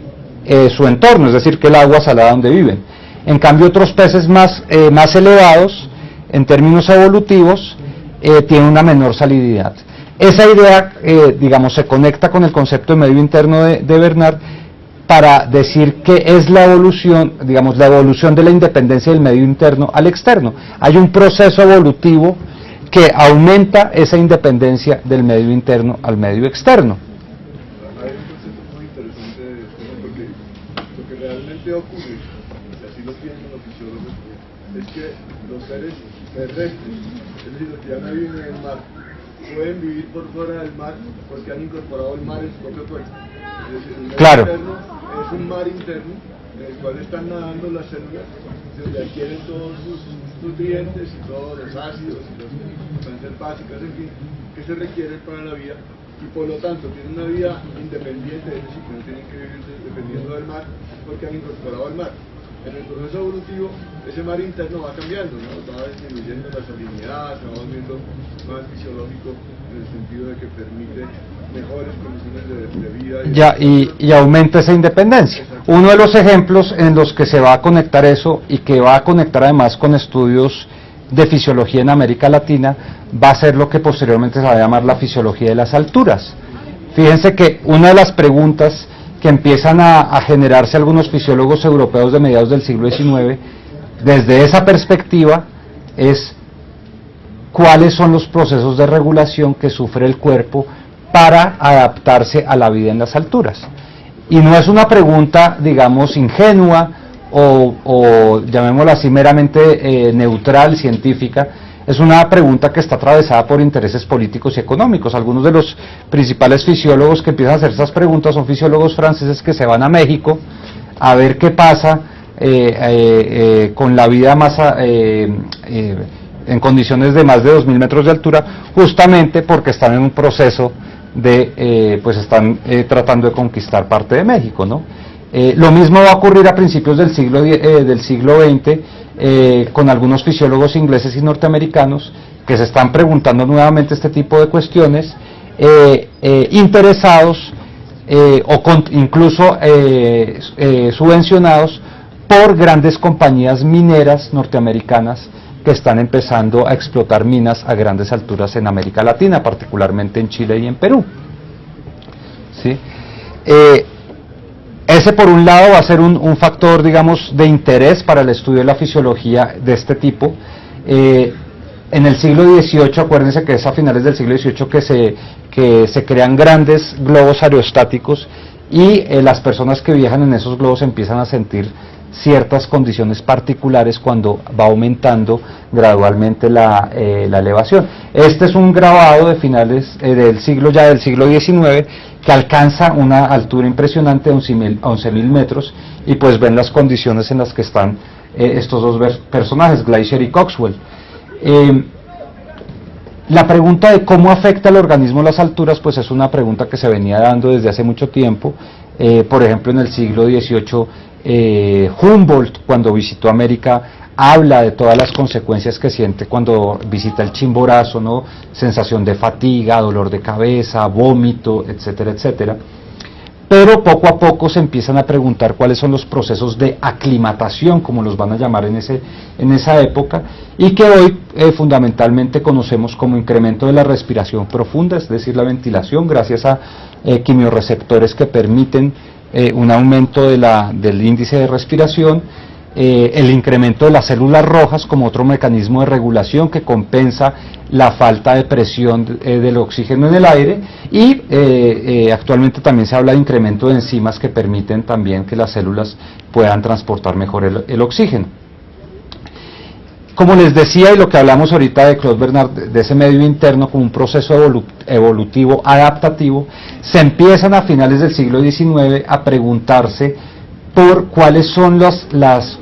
su entorno, es decir, que el agua salada donde viven. En cambio, otros peces más elevados, en términos evolutivos, tienen una menor salinidad. Esa idea, digamos, se conecta con el concepto de medio interno de Bernard para decir que es la evolución, digamos, la evolución de la independencia del medio interno al externo. Hay un proceso evolutivo que aumenta esa independencia del medio interno al medio externo. Hay un concepto muy interesante de esto, porque lo que realmente ocurre, y así lo piensan los fisiólogos, es que los seres terrestres, es decir, los que ya no viven en el mar, pueden vivir por fuera del mar porque han incorporado el mar en su propio cuerpo. Es decir, el mar Claro. interno es un mar interno en el cual están nadando las células, donde adquieren todos sus nutrientes y todos los ácidos y las sustancias básicas, en fin, que se requieren para la vida, y por lo tanto tienen una vida independiente, es decir, que no tienen que vivir dependiendo del mar porque han incorporado el mar. En el proceso evolutivo, ese mar interno va cambiando, ¿no? Va disminuyendo la salinidad, se va volviendo más fisiológico en el sentido de que permite mejores condiciones de vida. Y aumenta esa independencia. Uno de los ejemplos en los que se va a conectar eso, y que va a conectar además con estudios de fisiología en América Latina, va a ser lo que posteriormente se va a llamar la fisiología de las alturas. Fíjense que una de las preguntas que empiezan a generarse algunos fisiólogos europeos de mediados del siglo XIX, desde esa perspectiva, es cuáles son los procesos de regulación que sufre el cuerpo para adaptarse a la vida en las alturas. Y no es una pregunta, digamos, ingenua o llamémosla así, meramente neutral, científica. Es una pregunta que está atravesada por intereses políticos y económicos. Algunos de los principales fisiólogos que empiezan a hacer estas preguntas son fisiólogos franceses que se van a México a ver qué pasa con la vida más en condiciones de más de 2.000 metros de altura, justamente porque están en un proceso de, pues están tratando de conquistar parte de México, ¿no? Lo mismo va a ocurrir a principios del siglo XX con algunos fisiólogos ingleses y norteamericanos que se están preguntando nuevamente este tipo de cuestiones, interesados incluso subvencionados por grandes compañías mineras norteamericanas que están empezando a explotar minas a grandes alturas en América Latina, particularmente en Chile y en Perú. ¿Sí? Ese por un lado va a ser un factor, digamos, de interés para el estudio de la fisiología de este tipo. En el siglo XVIII, acuérdense que es a finales del siglo XVIII que se crean grandes globos aerostáticos y las personas que viajan en esos globos empiezan a sentir ciertas condiciones particulares cuando va aumentando gradualmente la elevación. Este es un grabado de finales del siglo XIX que alcanza una altura impresionante de 11.000 metros, y pues ven las condiciones en las que están estos dos personajes, Glaisher y Coxwell. La pregunta de cómo afecta al organismo las alturas, pues es una pregunta que se venía dando desde hace mucho tiempo. Por ejemplo, en el siglo XVIII, Humboldt, cuando visitó América, habla de todas las consecuencias que siente cuando visita el Chimborazo, ¿no? Sensación de fatiga, dolor de cabeza, vómito, etcétera, etcétera. Pero poco a poco se empiezan a preguntar cuáles son los procesos de aclimatación, como los van a llamar en esa época, y que hoy fundamentalmente conocemos como incremento de la respiración profunda, es decir, la ventilación, gracias a quimiorreceptores que permiten un aumento del índice de respiración, el incremento de las células rojas como otro mecanismo de regulación que compensa la falta de presión del oxígeno en el aire, y actualmente también se habla de incremento de enzimas que permiten también que las células puedan transportar mejor el oxígeno. Como les decía, y lo que hablamos ahorita de Claude Bernard, de ese medio interno como un proceso evolutivo adaptativo, se empiezan a finales del siglo XIX a preguntarse por cuáles son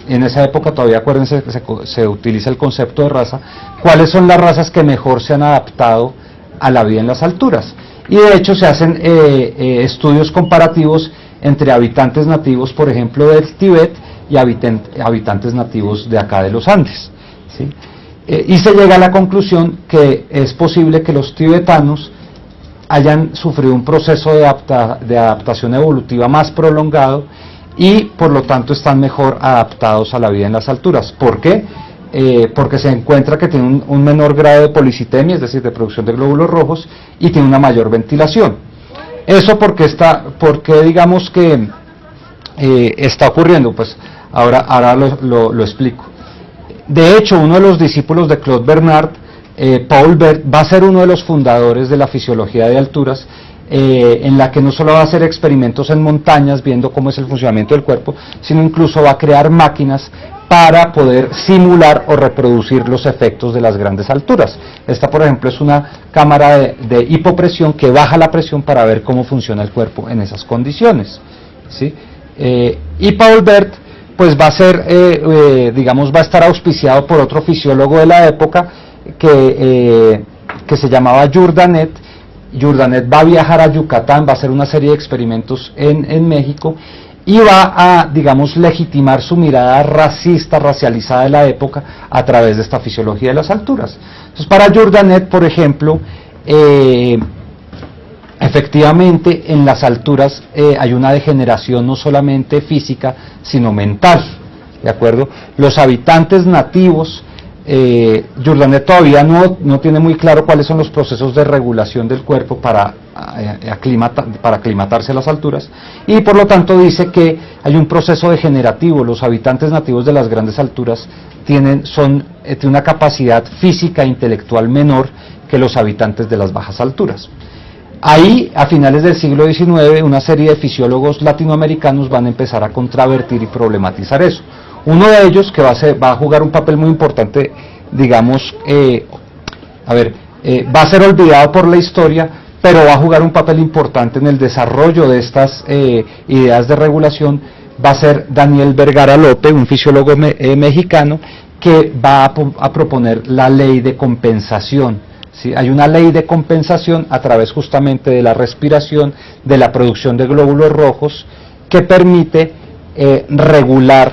en esa época todavía, acuérdense, se utiliza el concepto de raza, cuáles son las razas que mejor se han adaptado a la vida en las alturas. Y de hecho se hacen estudios comparativos entre habitantes nativos, por ejemplo, del Tíbet, y habitantes nativos de acá de los Andes, ¿sí? Y se llega a la conclusión que es posible que los tibetanos hayan sufrido un proceso de adaptación evolutiva más prolongado, y por lo tanto están mejor adaptados a la vida en las alturas. ¿Por qué? Porque se encuentra que tienen un menor grado de policitemia, es decir, de producción de glóbulos rojos, y tiene una mayor ventilación. ¿Eso porque digamos que está ocurriendo? Pues ahora lo explico. De hecho, uno de los discípulos de Claude Bernard Paul Bert va a ser uno de los fundadores de la fisiología de alturas, en la que no solo va a hacer experimentos en montañas viendo cómo es el funcionamiento del cuerpo, sino incluso va a crear máquinas para poder simular o reproducir los efectos de las grandes alturas. Esta, por ejemplo, es una cámara de hipopresión que baja la presión para ver cómo funciona el cuerpo en esas condiciones, ¿sí? Y Paul Bert pues va a ser, digamos, va a estar auspiciado por otro fisiólogo de la época que se llamaba Jourdanet. Jourdanet va a viajar a Yucatán, va a hacer una serie de experimentos en México y va a, digamos, legitimar su mirada racista, racializada de la época a través de esta fisiología de las alturas. Entonces, para Jourdanet, por ejemplo, efectivamente en las alturas hay una degeneración no solamente física, sino mental, ¿de acuerdo? Los habitantes nativos, Jourdanet todavía no tiene muy claro cuáles son los procesos de regulación del cuerpo para aclimatarse a las alturas, y por lo tanto dice que hay un proceso degenerativo. Los habitantes nativos de las grandes alturas tienen una capacidad física e intelectual menor que los habitantes de las bajas alturas. Ahí, a finales del siglo XIX, una serie de fisiólogos latinoamericanos van a empezar a contravertir y problematizar eso. Uno de ellos, que va a jugar un papel muy importante, digamos, va a ser olvidado por la historia, pero va a jugar un papel importante en el desarrollo de estas ideas de regulación, va a ser Daniel Vergara Lope, un fisiólogo mexicano, que va a proponer la ley de compensación. ¿Sí? Hay una ley de compensación a través justamente de la respiración, de la producción de glóbulos rojos, que permite regular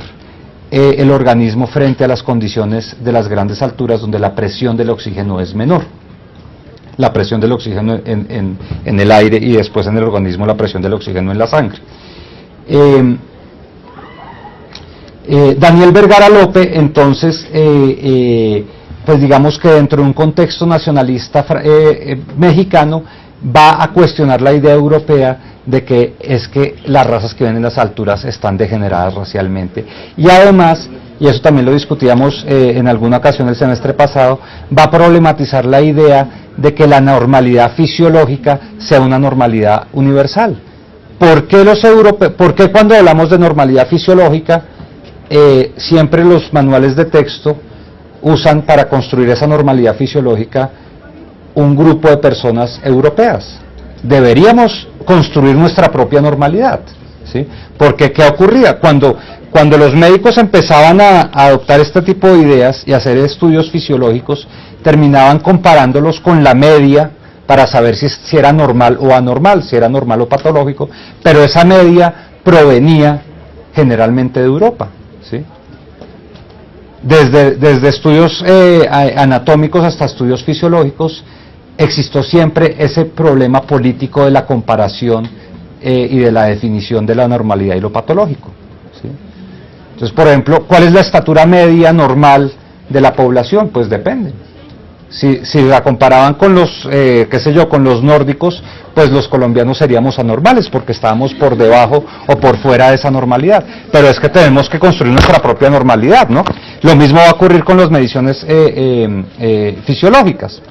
el organismo frente a las condiciones de las grandes alturas, donde la presión del oxígeno es menor. La presión del oxígeno en el aire y después en el organismo la presión del oxígeno en la sangre. Daniel Vergara Lope, entonces, pues digamos que dentro de un contexto nacionalista mexicano, va a cuestionar la idea europea de que las razas que viven en las alturas están degeneradas racialmente. Y además, y eso también lo discutíamos en alguna ocasión el semestre pasado, va a problematizar la idea de que la normalidad fisiológica sea una normalidad universal. ¿Por qué cuando hablamos de normalidad fisiológica siempre los manuales de texto usan para construir esa normalidad fisiológica un grupo de personas europeas? Deberíamos construir nuestra propia normalidad, ¿sí? Porque ¿qué ocurría? Cuando los médicos empezaban a adoptar este tipo de ideas y hacer estudios fisiológicos, terminaban comparándolos con la media para saber si era normal o anormal, si era normal o patológico, pero esa media provenía generalmente de Europa, ¿sí? Desde estudios anatómicos hasta estudios fisiológicos, existió siempre ese problema político de la comparación y de la definición de la normalidad y lo patológico, ¿sí? Entonces, por ejemplo, ¿cuál es la estatura media normal de la población? Pues depende. Si la comparaban con los, con los nórdicos, pues los colombianos seríamos anormales porque estábamos por debajo o por fuera de esa normalidad. Pero es que tenemos que construir nuestra propia normalidad, ¿no? Lo mismo va a ocurrir con las mediciones fisiológicas.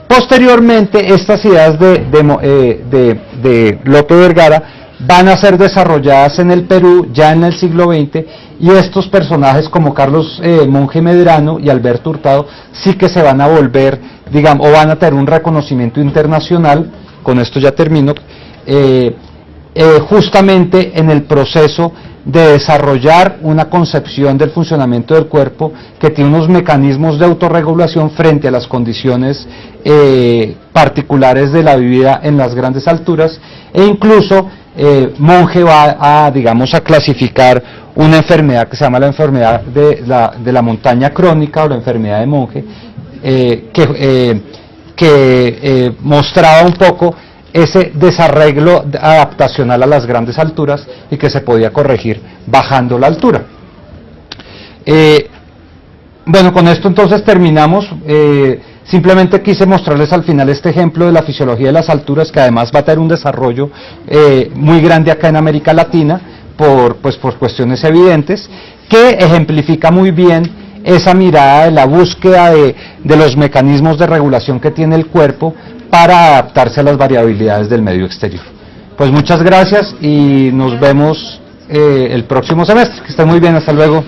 Posteriormente, estas ideas de López Vergara van a ser desarrolladas en el Perú ya en el siglo XX, y estos personajes como Carlos Monge Medrano y Alberto Hurtado sí que se van a volver, digamos, o van a tener un reconocimiento internacional, con esto ya termino, justamente en el proceso de desarrollar una concepción del funcionamiento del cuerpo que tiene unos mecanismos de autorregulación frente a las condiciones particulares de la vida en las grandes alturas, e incluso Monge va a, digamos, a clasificar una enfermedad que se llama la enfermedad de la montaña crónica, o la enfermedad de Monge, que mostraba un poco ese desarreglo adaptacional a las grandes alturas y que se podía corregir bajando la altura. Bueno, con esto entonces terminamos. Simplemente quise mostrarles al final este ejemplo de la fisiología de las alturas, que además va a tener un desarrollo muy grande acá en América Latina por cuestiones evidentes, que ejemplifica muy bien esa mirada de la búsqueda de los mecanismos de regulación que tiene el cuerpo para adaptarse a las variabilidades del medio exterior. Pues muchas gracias y nos vemos el próximo semestre. Que estén muy bien, hasta luego.